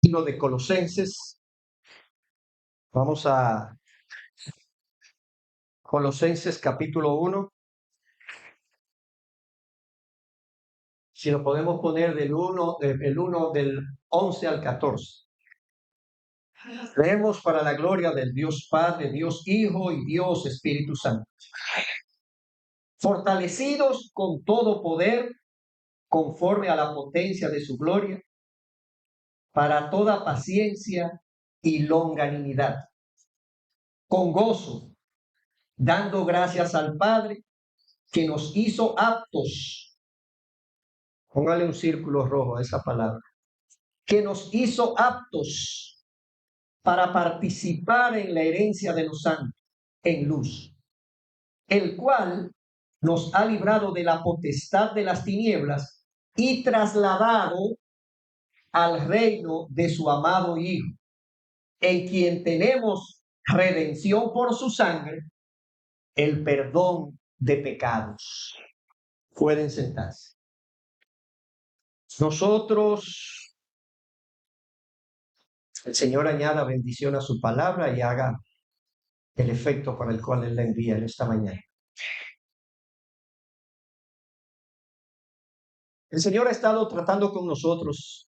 Libro de Colosenses. Vamos a Colosenses capítulo 1. Si lo podemos poner del 1 del 11 al 14. Leemos para la gloria del Dios Padre, Dios Hijo y Dios Espíritu Santo. Fortalecidos con todo poder, conforme a la potencia de su gloria, para toda paciencia y longanimidad, con gozo, dando gracias al Padre, que nos hizo aptos. Póngale un círculo rojo a esa palabra. Que nos hizo aptos para participar en la herencia de los santos en luz, el cual nos ha librado de la potestad de las tinieblas y trasladado al reino de su amado Hijo, en quien tenemos redención por su sangre, el perdón de pecados. Pueden sentarse. Nosotros, el Señor añada bendición a su palabra y haga el efecto para el cual Él la envía en esta mañana. El Señor ha estado tratando con nosotros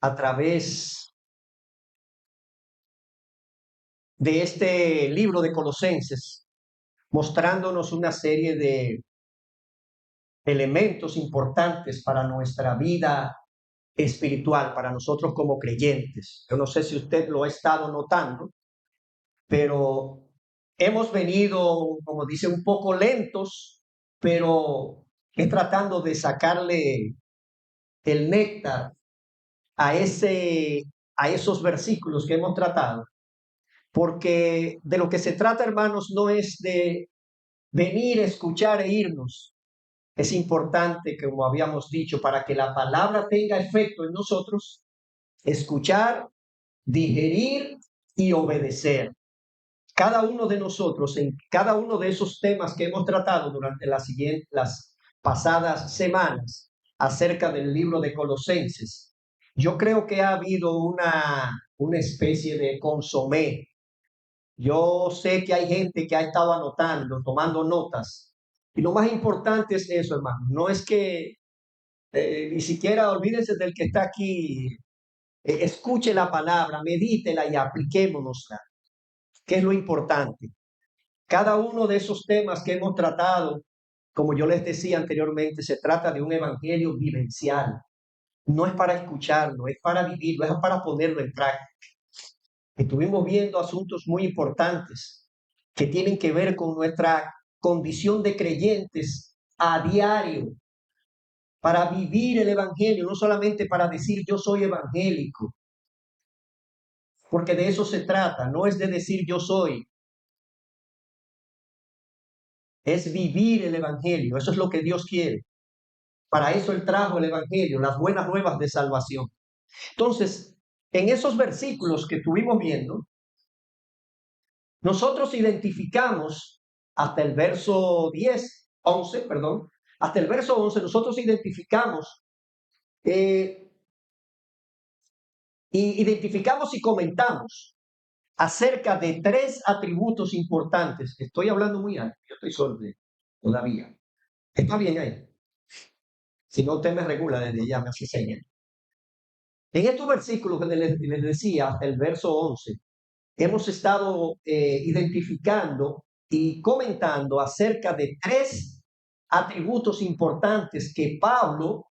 a través de este libro de Colosenses, mostrándonos una serie de elementos importantes para nuestra vida espiritual, para nosotros como creyentes. Yo no sé si usted lo ha estado notando, pero hemos venido, como dice, un poco lentos, pero tratando de sacarle el néctar a esos versículos que hemos tratado, porque de lo que se trata, hermanos, no es de venir, escuchar e irnos. Es importante, como habíamos dicho, para que la palabra tenga efecto en nosotros, escuchar, digerir y obedecer. Cada uno de nosotros, en cada uno de esos temas que hemos tratado durante las pasadas semanas acerca del libro de Colosenses, yo creo que ha habido una especie de consomé. Yo sé que hay gente que ha estado anotando, tomando notas. Y lo más importante es eso, hermano. No es que ni siquiera olvídense del que está aquí. Escuche la palabra, medítela y apliquémonosla, que es lo importante. Cada uno de esos temas que hemos tratado, como yo les decía anteriormente, se trata de un evangelio vivencial. No es para escucharlo, es para vivirlo, es para ponerlo en práctica. Estuvimos viendo asuntos muy importantes que tienen que ver con nuestra condición de creyentes a diario, para vivir el evangelio, no solamente para decir yo soy evangélico, porque de eso se trata, no es de decir yo soy, es vivir el evangelio, eso es lo que Dios quiere. Para eso Él trajo el evangelio, las buenas nuevas de salvación. Entonces, en esos versículos que estuvimos viendo, nosotros identificamos hasta el verso 11, hasta el verso 11, nosotros identificamos y comentamos acerca de 3 atributos importantes. Estoy hablando muy alto, yo estoy sordo todavía. ¿Está bien ahí? Si no, usted me regula desde ya, me hace señas. En estos versículos que les decía, hasta el verso 11, hemos estado identificando y comentando acerca de 3 atributos importantes que Pablo,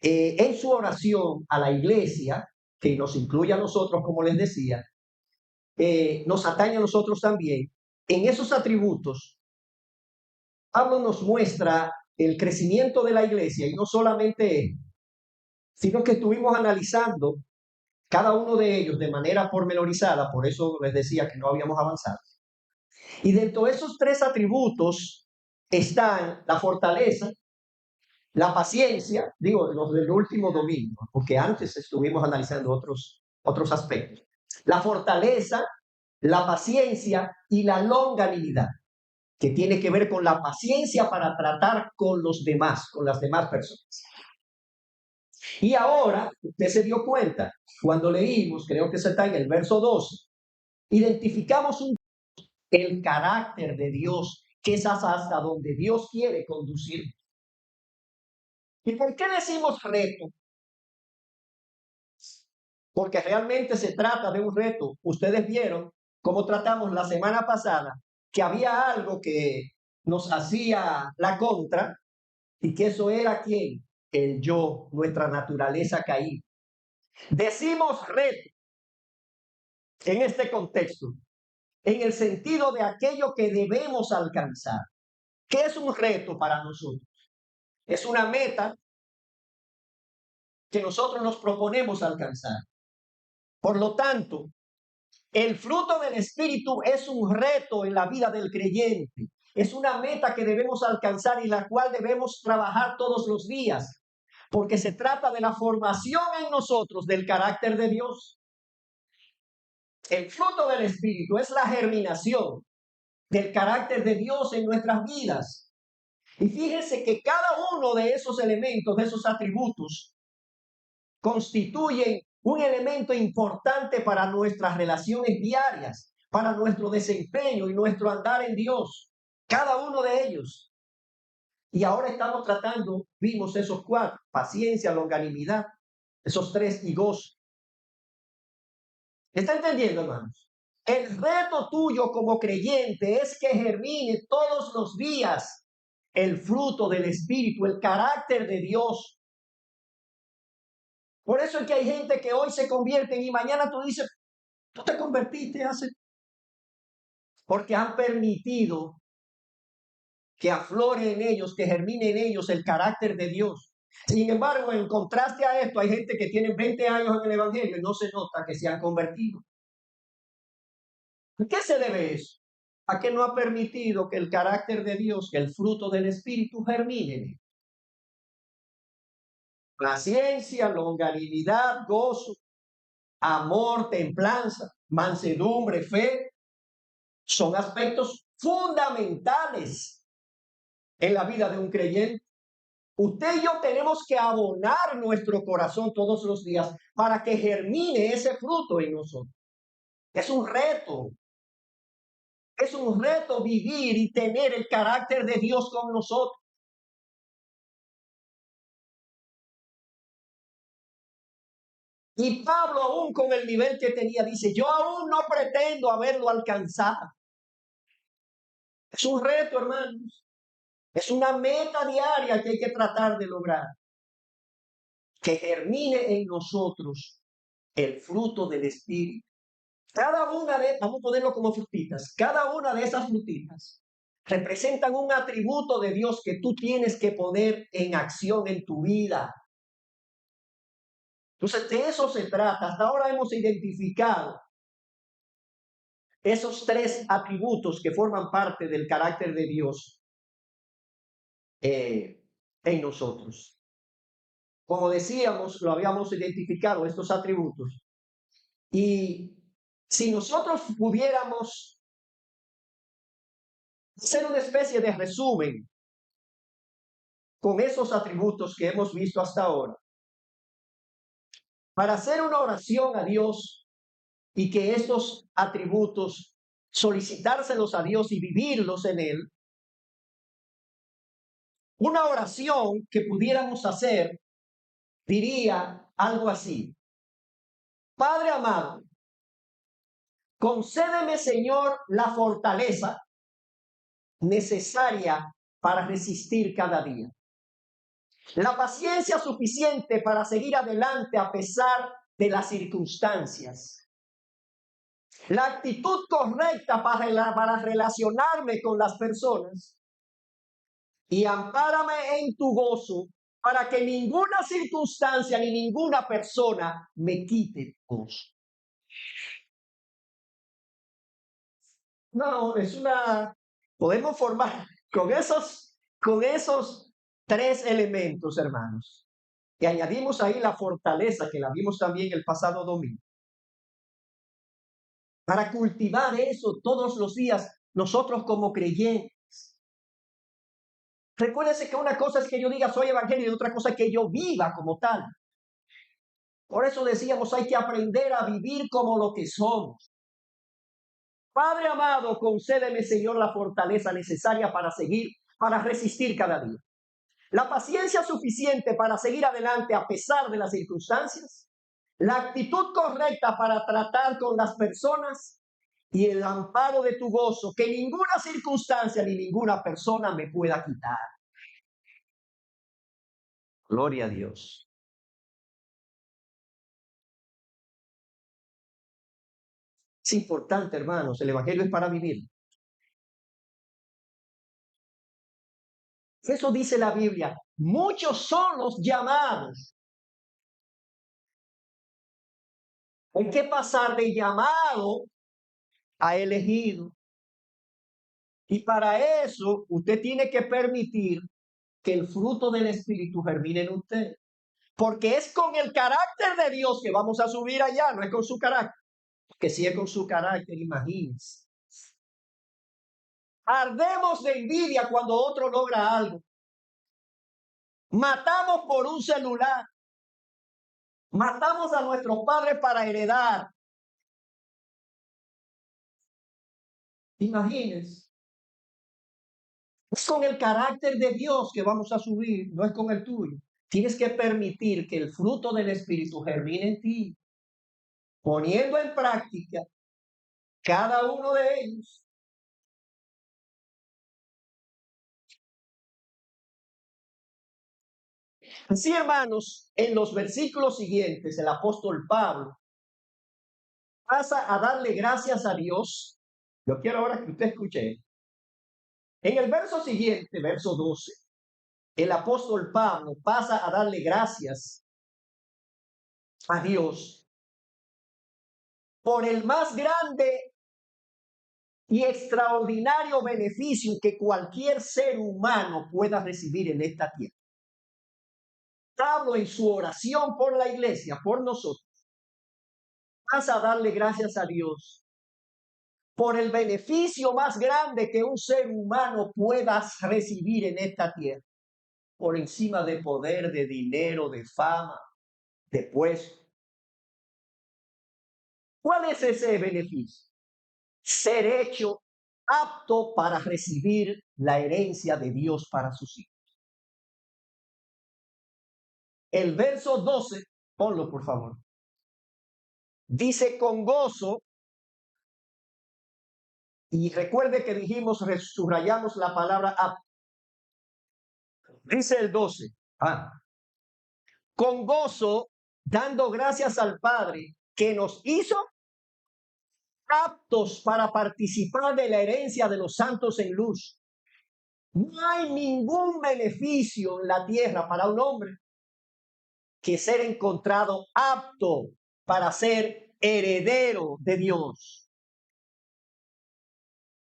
en su oración a la iglesia, que nos incluye a nosotros, como les decía, nos atañe a nosotros también. En esos atributos, Pablo nos muestra el crecimiento de la iglesia, y no solamente él, sino que estuvimos analizando cada uno de ellos de manera pormenorizada, por eso les decía que no habíamos avanzado. Y dentro de esos 3 atributos están la fortaleza, la paciencia, digo, los del último domingo, porque antes estuvimos analizando otros aspectos. La fortaleza, la paciencia y la longanimidad, que tiene que ver con la paciencia para tratar con los demás, con las demás personas. Y ahora, usted se dio cuenta, cuando leímos, creo que se está en el verso 12, identificamos el carácter de Dios, que es hasta donde Dios quiere conducir. ¿Y por qué decimos reto? Porque realmente se trata de un reto. Ustedes vieron cómo tratamos la semana pasada, que había algo que nos hacía la contra, y que eso era ¿quién? El yo, nuestra naturaleza caída. Decimos reto en este contexto, en el sentido de aquello que debemos alcanzar. ¿Qué es un reto para nosotros? Es una meta que nosotros nos proponemos alcanzar. Por lo tanto, el fruto del Espíritu es un reto en la vida del creyente. Es una meta que debemos alcanzar y la cual debemos trabajar todos los días, porque se trata de la formación en nosotros del carácter de Dios. El fruto del Espíritu es la germinación del carácter de Dios en nuestras vidas. Y fíjense que cada uno de esos elementos, de esos atributos, constituyen un elemento importante para nuestras relaciones diarias, para nuestro desempeño y nuestro andar en Dios. Cada uno de ellos. Y ahora estamos tratando, vimos esos cuatro: paciencia, longanimidad, esos tres, y gozo. ¿Está entendiendo, hermanos? El reto tuyo como creyente es que germine todos los días el fruto del Espíritu, el carácter de Dios. Por eso es que hay gente que hoy se convierte y mañana tú dices, tú te convertiste hace... Porque han permitido que aflore en ellos, que germine en ellos el carácter de Dios. Sin embargo, en contraste a esto, hay gente que tiene 20 años en el Evangelio y no se nota que se han convertido. ¿A qué se debe eso? A que no ha permitido que el carácter de Dios, que el fruto del Espíritu germine. Paciencia, longanimidad, gozo, amor, templanza, mansedumbre, fe, son aspectos fundamentales en la vida de un creyente. Usted y yo tenemos que abonar nuestro corazón todos los días para que germine ese fruto en nosotros. Es un reto. Es un reto vivir y tener el carácter de Dios con nosotros. Y Pablo, aún con el nivel que tenía, dice, yo aún no pretendo haberlo alcanzado. Es un reto, hermanos. Es una meta diaria que hay que tratar de lograr. Que germine en nosotros el fruto del Espíritu. Cada una de, vamos a ponerlo como frutitas, cada una de esas frutitas representan un atributo de Dios que tú tienes que poner en acción en tu vida. Entonces, de eso se trata. Hasta ahora hemos identificado esos tres atributos que forman parte del carácter de Dios en nosotros. Como decíamos, lo habíamos identificado, estos atributos. Y si nosotros pudiéramos hacer una especie de resumen con esos atributos que hemos visto hasta ahora, para hacer una oración a Dios y que estos atributos, solicitárselos a Dios y vivirlos en Él, una oración que pudiéramos hacer diría algo así: Padre amado, concédeme, Señor, la fortaleza necesaria para resistir cada día, la paciencia suficiente para seguir adelante a pesar de las circunstancias, la actitud correcta para relacionarme con las personas, y ampárame en tu gozo para que ninguna circunstancia ni ninguna persona me quite tu gozo. No, es una... Podemos formar con esos tres elementos, hermanos. Y añadimos ahí la fortaleza, que la vimos también el pasado domingo. Para cultivar eso todos los días, nosotros como creyentes. Recuérdense que una cosa es que yo diga soy evangelio y otra cosa es que yo viva como tal. Por eso decíamos, hay que aprender a vivir como lo que somos. Padre amado, concédeme, Señor, la fortaleza necesaria para seguir, para resistir cada día. La paciencia suficiente para seguir adelante a pesar de las circunstancias. La actitud correcta para tratar con las personas y el amparo de tu gozo que ninguna circunstancia ni ninguna persona me pueda quitar. Gloria a Dios. Es importante, hermanos, el Evangelio es para vivir. Eso dice la Biblia. Muchos son los llamados. Hay que pasar de llamado a elegido. Y para eso usted tiene que permitir que el fruto del Espíritu germine en usted. Porque es con el carácter de Dios que vamos a subir allá, no es con su carácter. Porque si es con su carácter, imagínense. Ardemos de envidia cuando otro logra algo. Matamos por un celular. Matamos a nuestros padres para heredar. Imagínense. Es con el carácter de Dios que vamos a subir, no es con el tuyo. Tienes que permitir que el fruto del Espíritu germine en ti, poniendo en práctica cada uno de ellos. Así, hermanos, en los versículos siguientes, el apóstol Pablo pasa a darle gracias a Dios. Yo quiero ahora que usted escuche. En el verso siguiente, verso 12, el apóstol Pablo pasa a darle gracias a Dios por el más grande y extraordinario beneficio que cualquier ser humano pueda recibir en esta tierra. Pablo en su oración por la iglesia, por nosotros, pasa a darle gracias a Dios por el beneficio más grande que un ser humano pueda recibir en esta tierra, por encima de poder, de dinero, de fama, de puesto. ¿Cuál es ese beneficio? Ser hecho apto para recibir la herencia de Dios para sus hijos. El verso 12, ponlo por favor. Dice con gozo, y recuerde que dijimos, subrayamos la palabra apto. Dice el 12, con gozo, dando gracias al Padre que nos hizo aptos para participar de la herencia de los santos en luz. No hay ningún beneficio en la tierra para un hombre que ser encontrado apto para ser heredero de Dios.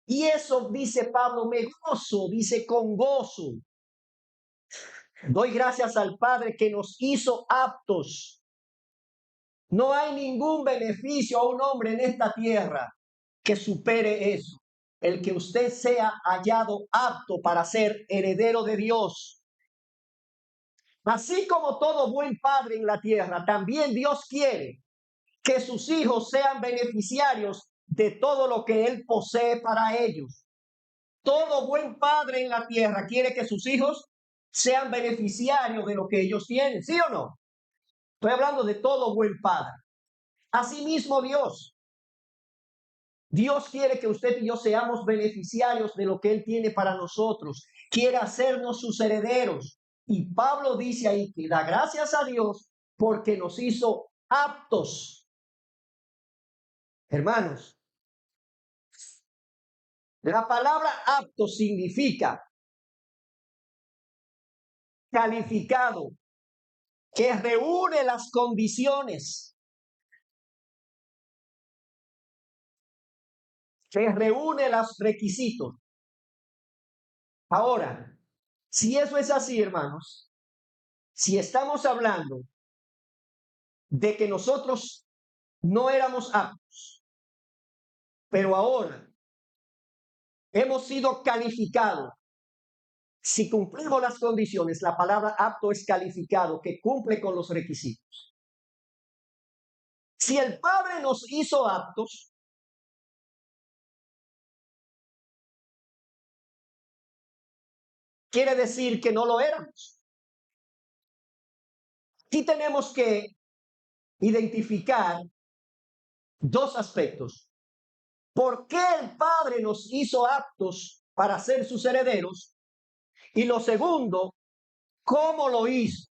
Y eso dice Pablo, me gozo, dice con gozo. Doy gracias al Padre que nos hizo aptos. No hay ningún beneficio a un hombre en esta tierra que supere eso. El que usted sea hallado apto para ser heredero de Dios. Así como todo buen padre en la tierra, también Dios quiere que sus hijos sean beneficiarios de todo lo que Él posee para ellos. Todo buen padre en la tierra quiere que sus hijos sean beneficiarios de lo que ellos tienen, ¿sí o no? Estoy hablando de todo buen padre. Asimismo Dios. Dios quiere que usted y yo seamos beneficiarios de lo que Él tiene para nosotros. Quiere hacernos sus herederos. Y Pablo dice ahí que da gracias a Dios porque nos hizo aptos. Hermanos, la palabra apto significa calificado, que reúne las condiciones, que reúne los requisitos. Ahora, si eso es así, hermanos, si estamos hablando de que nosotros no éramos aptos, pero ahora hemos sido calificados. Si cumplimos las condiciones, la palabra apto es calificado, que cumple con los requisitos. Si el Padre nos hizo aptos, quiere decir que no lo éramos. Aquí tenemos que identificar dos aspectos. ¿Por qué el Padre nos hizo aptos para ser sus herederos? Y lo segundo, ¿cómo lo hizo?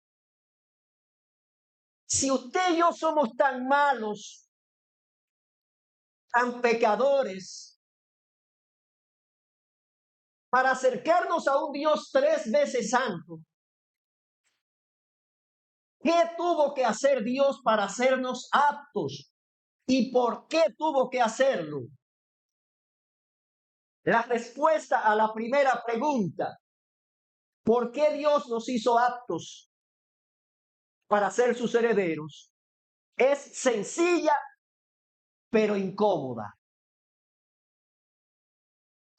Si usted y yo somos tan malos, tan pecadores, para acercarnos a un Dios 3 veces santo, ¿qué tuvo que hacer Dios para hacernos aptos? ¿Y por qué tuvo que hacerlo? La respuesta a la primera pregunta, ¿por qué Dios nos hizo aptos para ser sus herederos? Es sencilla, pero incómoda.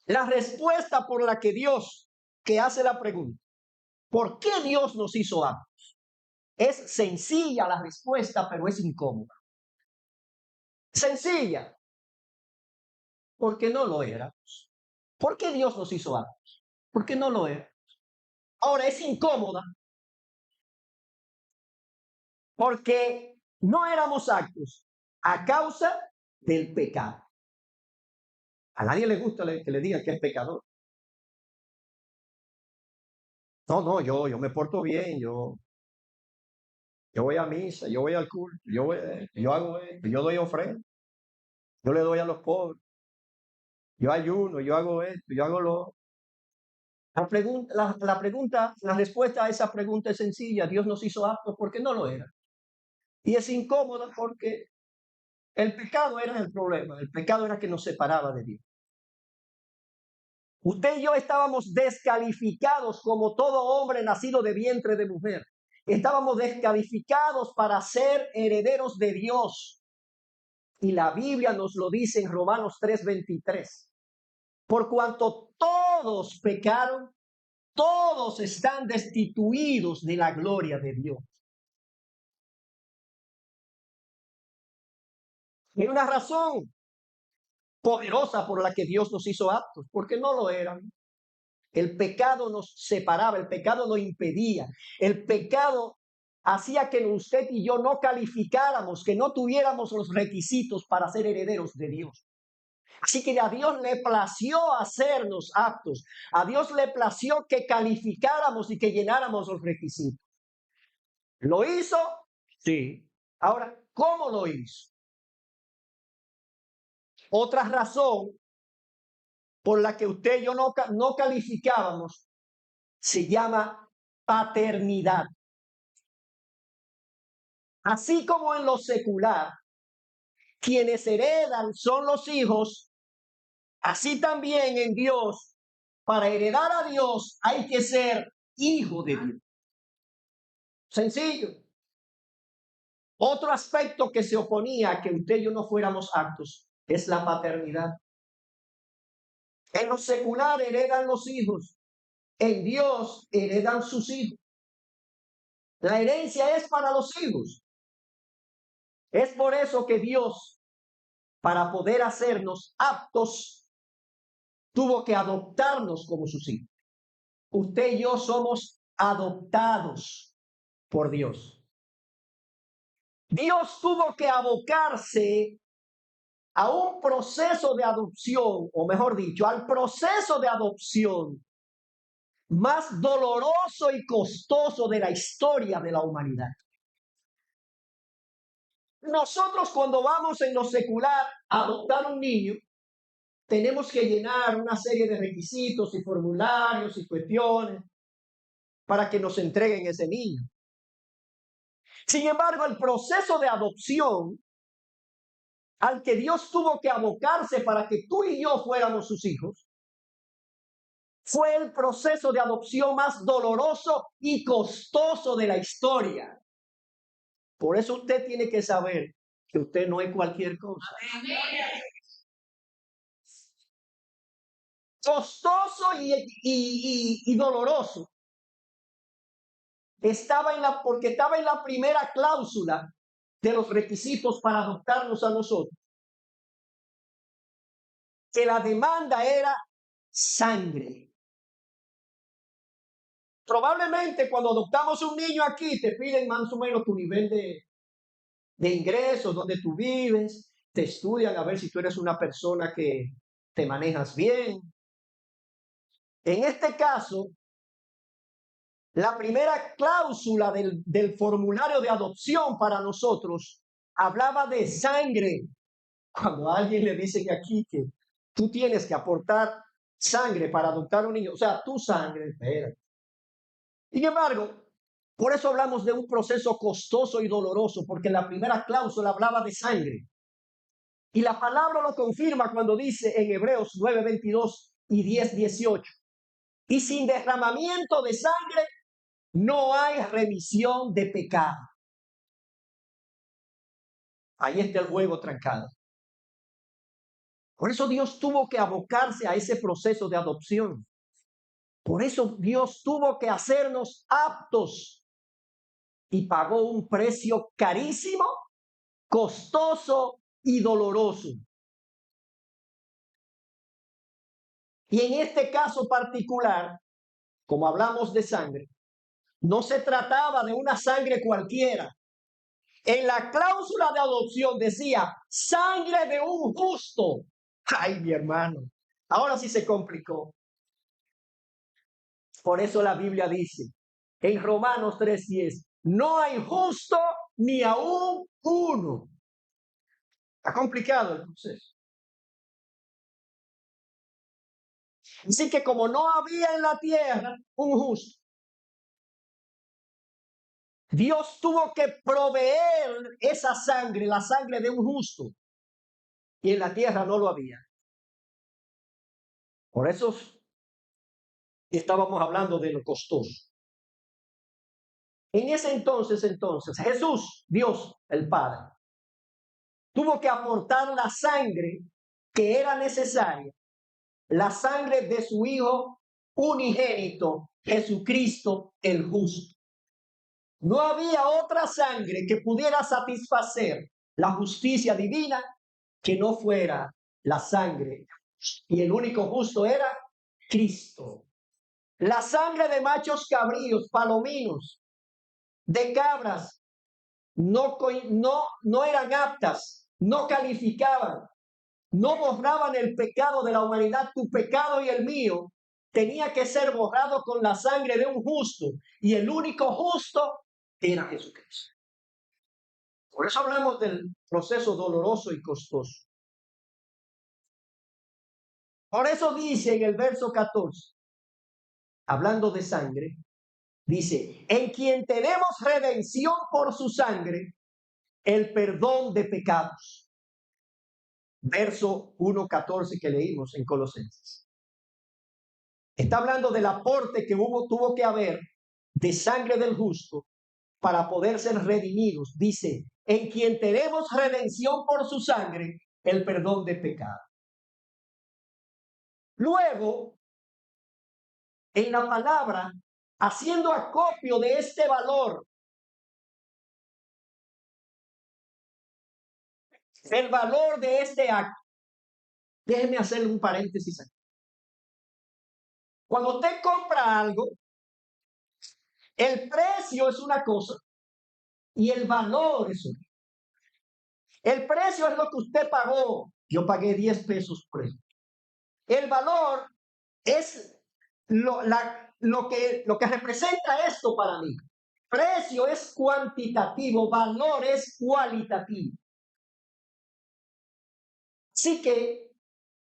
La respuesta por la que Dios, que hace la pregunta, ¿por qué Dios nos hizo aptos? Es sencilla la respuesta, pero es incómoda. Sencilla, porque no lo éramos. ¿Por qué Dios nos hizo aptos? Porque no lo éramos. Ahora es incómoda, porque no éramos aptos a causa del pecado. A nadie le gusta que le digan que es pecador. No, yo me porto bien, yo voy a misa, yo voy al culto, yo hago esto, yo doy ofrenda, yo le doy a los pobres, yo ayuno, yo hago esto, yo hago lo. La respuesta a esa pregunta es sencilla. Dios nos hizo aptos porque no lo era. Y es incómoda porque el pecado era el problema. El pecado era que nos separaba de Dios. Usted y yo estábamos descalificados como todo hombre nacido de vientre de mujer. Estábamos descalificados para ser herederos de Dios. Y la Biblia nos lo dice en Romanos 3:23. Por cuanto todos pecaron, todos están destituidos de la gloria de Dios. Hay una razón poderosa por la que Dios nos hizo aptos, porque no lo eran. El pecado nos separaba, el pecado nos impedía, el pecado hacía que usted y yo no calificáramos, que no tuviéramos los requisitos para ser herederos de Dios. Así que a Dios le plació hacernos aptos, a Dios le plació que calificáramos y que llenáramos los requisitos. ¿Lo hizo? Sí. Ahora, ¿cómo lo hizo? Otra razón por la que usted y yo no calificábamos se llama paternidad. Así como en lo secular, quienes heredan son los hijos, así también en Dios, para heredar a Dios hay que ser hijo de Dios. Sencillo. Otro aspecto que se oponía a que usted y yo no fuéramos aptos es la paternidad. En lo secular heredan los hijos, en Dios heredan sus hijos. La herencia es para los hijos. Es por eso que Dios, para poder hacernos aptos, tuvo que adoptarnos como sus hijos. Usted y yo somos adoptados por Dios. Dios tuvo que abocarse a un proceso de adopción, o mejor dicho, al proceso de adopción más doloroso y costoso de la historia de la humanidad. Nosotros cuando vamos en lo secular a adoptar un niño, tenemos que llenar una serie de requisitos y formularios y cuestiones para que nos entreguen ese niño. Sin embargo, el proceso de adopción al que Dios tuvo que abocarse para que tú y yo fuéramos sus hijos, fue el proceso de adopción más doloroso y costoso de la historia. Por eso usted tiene que saber que usted no es cualquier cosa. Costoso y doloroso. Porque estaba en la primera cláusula de los requisitos para adoptarnos a nosotros, que la demanda era sangre. Probablemente cuando adoptamos un niño aquí te piden más o menos tu nivel de ingresos, donde tú vives, te estudian a ver si tú eres una persona que te manejas bien. En este caso, la primera cláusula del formulario de adopción para nosotros hablaba de sangre. Cuando a alguien le dice que aquí que tú tienes que aportar sangre para adoptar un niño, o sea, tu sangre, espera. Sin embargo, por eso hablamos de un proceso costoso y doloroso, porque la primera cláusula hablaba de sangre. Y la palabra lo confirma cuando dice en Hebreos 9:22 y 10:18. Y sin derramamiento de sangre no hay remisión de pecado. Ahí está el juego trancado. Por eso Dios tuvo que abocarse a ese proceso de adopción. Por eso Dios tuvo que hacernos aptos y pagó un precio carísimo, costoso y doloroso. Y en este caso particular, como hablamos de sangre, no se trataba de una sangre cualquiera. En la cláusula de adopción decía sangre de un justo. Ay, mi hermano, ahora sí se complicó. Por eso la Biblia dice en Romanos 3:10, no hay justo ni aún uno. Está complicado el proceso. Así que como no había en la tierra un justo, Dios tuvo que proveer esa sangre, la sangre de un justo. Y en la tierra no lo había. Por eso estábamos hablando de lo costoso. En ese entonces, Jesús, Dios, el Padre, tuvo que aportar la sangre que era necesaria, la sangre de su Hijo unigénito, Jesucristo el justo. No había otra sangre que pudiera satisfacer la justicia divina que no fuera la sangre. Y el único justo era Cristo. La sangre de machos cabríos, palominos, de cabras, no eran aptas, no calificaban, no borraban el pecado de la humanidad. Tu pecado y el mío tenía que ser borrado con la sangre de un justo. Y el único justo era Jesucristo. Por eso hablamos del proceso doloroso y costoso. Por eso dice en el verso 14, hablando de sangre, dice, en quien tenemos redención por su sangre, el perdón de pecados. Verso 1:14 que leímos en Colosenses. Está hablando del aporte que tuvo que haber de sangre del justo para poder ser redimidos. Dice, en quien tenemos redención por su sangre, el perdón de pecado. Luego, en la palabra, haciendo acopio de este valor, el valor de este acto. Déjeme hacerle un paréntesis aquí. Cuando usted compra algo, el precio es una cosa y el valor es otra. El precio es lo que usted pagó. Yo pagué 10 pesos por eso. El valor es lo que representa esto para mí. Precio es cuantitativo, valor es cualitativo. Así que,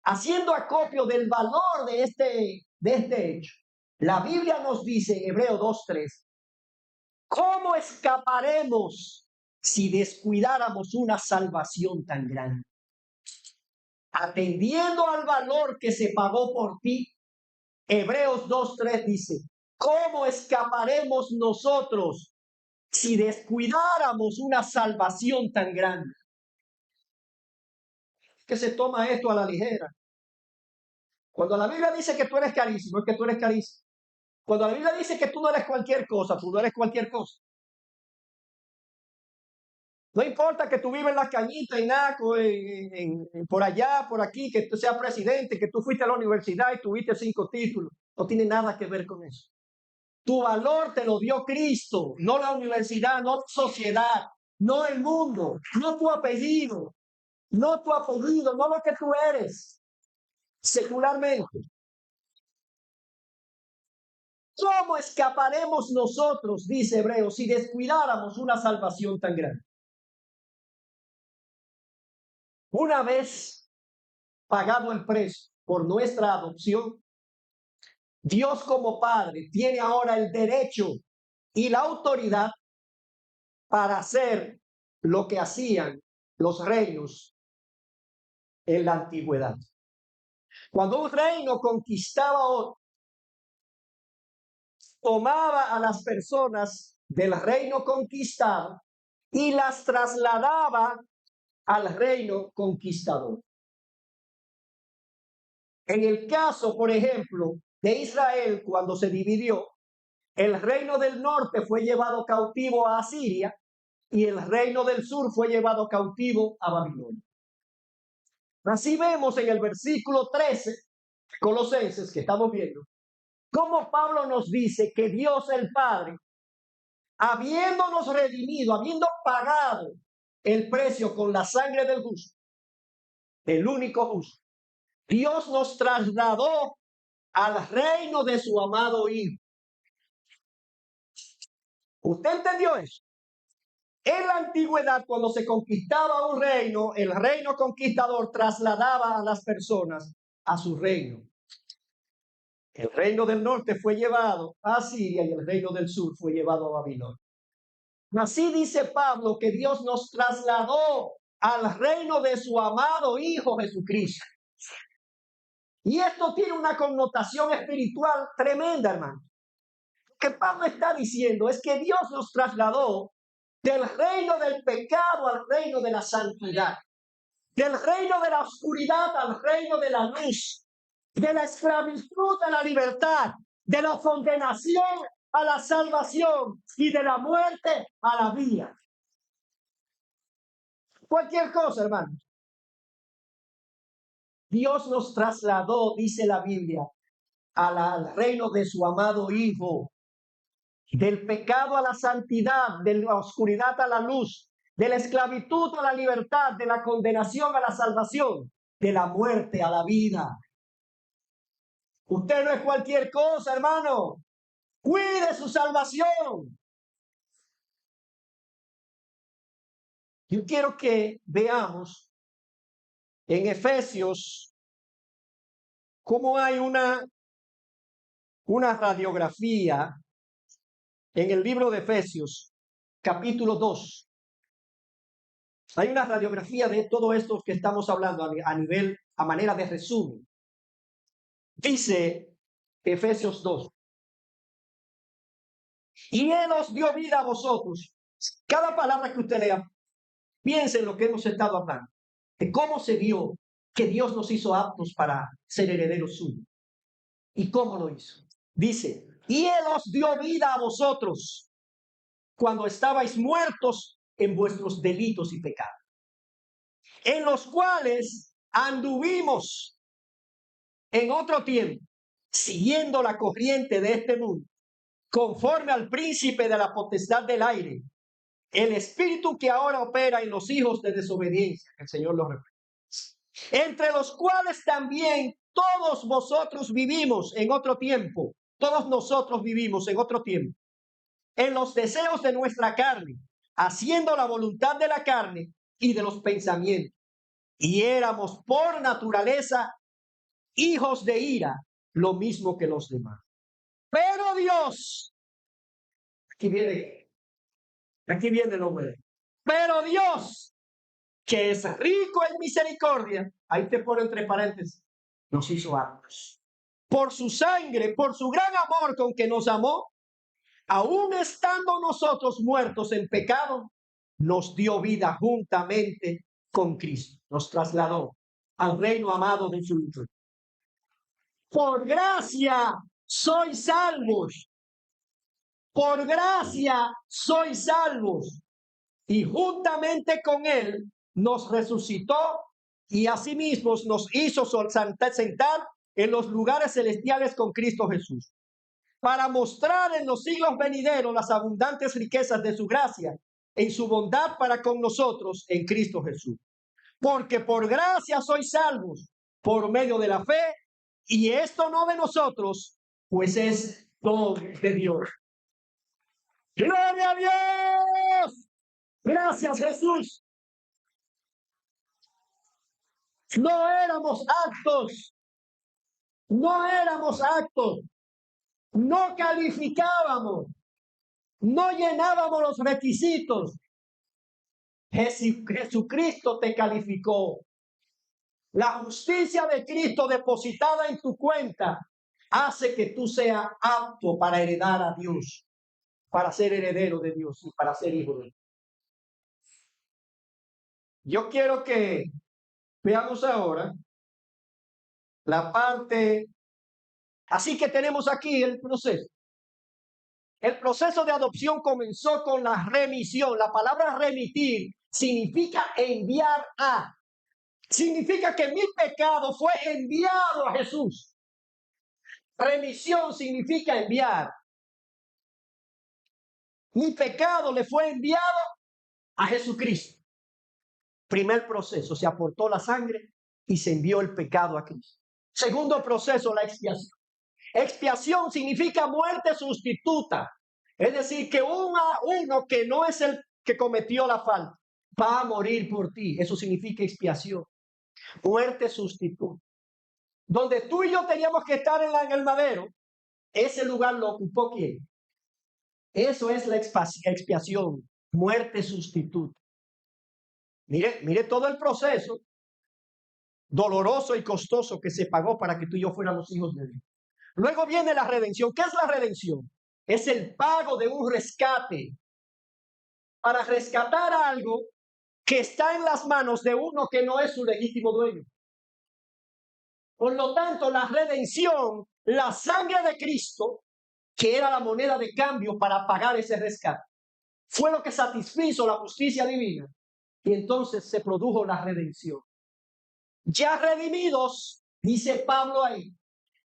haciendo acopio del valor de este hecho, la Biblia nos dice en Hebreos 2:3, ¿cómo escaparemos si descuidáramos una salvación tan grande? Atendiendo al valor que se pagó por ti, Hebreos 2:3 dice, ¿cómo escaparemos nosotros si descuidáramos una salvación tan grande? Que se toma esto a la ligera. Cuando la Biblia dice que tú eres carísimo, es que tú eres carísimo. Cuando la Biblia dice que tú no eres cualquier cosa, tú no eres cualquier cosa. No importa que tú vives en la cañita, en Naco, por allá, por aquí, que tú seas presidente, que tú fuiste a la universidad y tuviste 5 títulos. No tiene nada que ver con eso. Tu valor te lo dio Cristo, no la universidad, no la sociedad, no el mundo, no tu apellido, no lo que tú eres secularmente. ¿Cómo escaparemos nosotros, dice Hebreos, si descuidáramos una salvación tan grande? Una vez pagado el precio por nuestra adopción, Dios como Padre tiene ahora el derecho y la autoridad para hacer lo que hacían los reinos en la antigüedad. Cuando un reino conquistaba otro, tomaba a las personas del reino conquistado y las trasladaba al reino conquistador. En el caso, por ejemplo, de Israel, cuando se dividió, el reino del norte fue llevado cautivo a Asiria y el reino del sur fue llevado cautivo a Babilonia. Así vemos en el versículo 13, Colosenses, que estamos viendo, cómo Pablo nos dice que Dios el Padre, habiéndonos redimido, habiendo pagado el precio con la sangre del justo, el único justo, Dios nos trasladó al reino de su amado Hijo. ¿Usted entendió eso? En la antigüedad, cuando se conquistaba un reino, el reino conquistador trasladaba a las personas a su reino. El reino del norte fue llevado a Siria y el reino del sur fue llevado a Babilonia. Así dice Pablo que Dios nos trasladó al reino de su amado Hijo Jesucristo. Y esto tiene una connotación espiritual tremenda, hermano. Lo que Pablo está diciendo es que Dios nos trasladó del reino del pecado al reino de la santidad, del reino de la oscuridad al reino de la luz, de la esclavitud a la libertad, de la condenación a la salvación y de la muerte a la vida. Cualquier cosa, hermano. Dios nos trasladó, dice la Biblia, al reino de su amado Hijo, del pecado a la santidad, de la oscuridad a la luz, de la esclavitud a la libertad, de la condenación a la salvación, de la muerte a la vida. Usted no es cualquier cosa, hermano. Cuide su salvación. Yo quiero que veamos en Efesios cómo hay una radiografía en el libro de Efesios, capítulo 2. Hay una radiografía de todo esto que estamos hablando a manera de resumen. Dice Efesios 2. Y Él os dio vida a vosotros. Cada palabra que usted lea, piense en lo que hemos estado hablando, de cómo se dio que Dios nos hizo aptos para ser herederos suyos. ¿Y cómo lo hizo? Dice, y Él os dio vida a vosotros cuando estabais muertos en vuestros delitos y pecados, en los cuales anduvimos en otro tiempo, siguiendo la corriente de este mundo, conforme al príncipe de la potestad del aire, el espíritu que ahora opera en los hijos de desobediencia. El Señor lo reprenda. Entre los cuales también todos vosotros vivimos en otro tiempo. Todos nosotros vivimos en otro tiempo, en los deseos de nuestra carne, haciendo la voluntad de la carne y de los pensamientos. Y éramos por naturaleza hijos de ira, lo mismo que los demás. Pero Dios, aquí viene lo bueno. Pero Dios, que es rico en misericordia, ahí te pone entre paréntesis, nos hizo aptos. Por su sangre, por su gran amor con que nos amó, aún estando nosotros muertos en pecado, nos dio vida juntamente con Cristo. Nos trasladó al reino amado de su Hijo. Por gracia sois salvos. Por gracia sois salvos. y juntamente con él nos resucitó y asimismo nos hizo sentar en los lugares celestiales con Cristo Jesús, para mostrar en los siglos venideros las abundantes riquezas de su gracia en su bondad para con nosotros en Cristo Jesús. Porque por gracia sois salvos por medio de la fe, y esto no de nosotros, pues es don de Dios. ¡Gloria a Dios! Gracias, Jesús. No éramos aptos, no calificábamos, no llenábamos los requisitos. Jesucristo te calificó. La justicia de Cristo depositada en tu cuenta hace que tú seas apto para heredar a Dios, para ser heredero de Dios y para ser hijo de Dios. Yo quiero que veamos ahora la parte. Así que tenemos aquí el proceso. El proceso de adopción comenzó con la remisión. La palabra remitir significa enviar a. Significa que mi pecado fue enviado a Jesús. Remisión significa enviar. Mi pecado le fue enviado a Jesucristo. Primer proceso, se aportó la sangre y se envió el pecado a Cristo. Segundo proceso, la expiación. Expiación significa muerte sustituta. Es decir, que uno que no es el que cometió la falta va a morir por ti. Eso significa expiación. Muerte sustituta. Donde tú y yo teníamos que estar en el madero, ese lugar lo ocupó ¿quién? Eso es la expiación, muerte sustituta. Mire todo el proceso doloroso y costoso que se pagó para que tú y yo fuéramos hijos de Dios. Luego viene la redención. ¿Qué es la redención? Es el pago de un rescate para rescatar algo que está en las manos de uno que no es su legítimo dueño. Por lo tanto, la redención, la sangre de Cristo, que era la moneda de cambio para pagar ese rescate, fue lo que satisfizo la justicia divina y entonces se produjo la redención. Ya redimidos, dice Pablo ahí,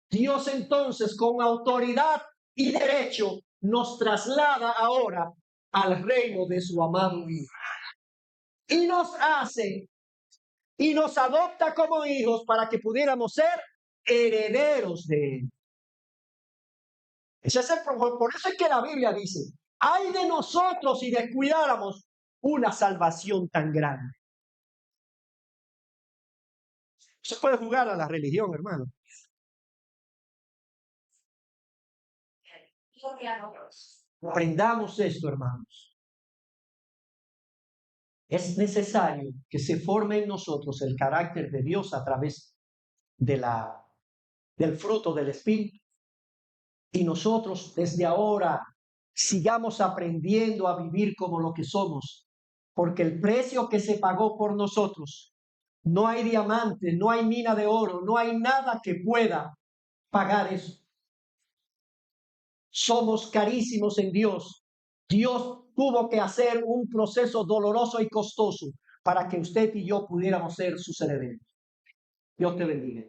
Dios entonces con autoridad y derecho nos traslada ahora al reino de su amado Hijo. Y nos hace y nos adopta como hijos para que pudiéramos ser herederos de Él. Ese es por eso es que la Biblia dice, ay de nosotros si descuidáramos una salvación tan grande. Se puede jugar a la religión, hermano. Aprendamos esto, hermanos. Es necesario que se forme en nosotros el carácter de Dios a través del fruto del Espíritu. Y nosotros desde ahora sigamos aprendiendo a vivir como lo que somos, porque el precio que se pagó por nosotros, no hay diamante, no hay mina de oro, no hay nada que pueda pagar eso. Somos carísimos en Dios. Dios tuvo que hacer un proceso doloroso y costoso para que usted y yo pudiéramos ser sus herederos. Dios te bendiga.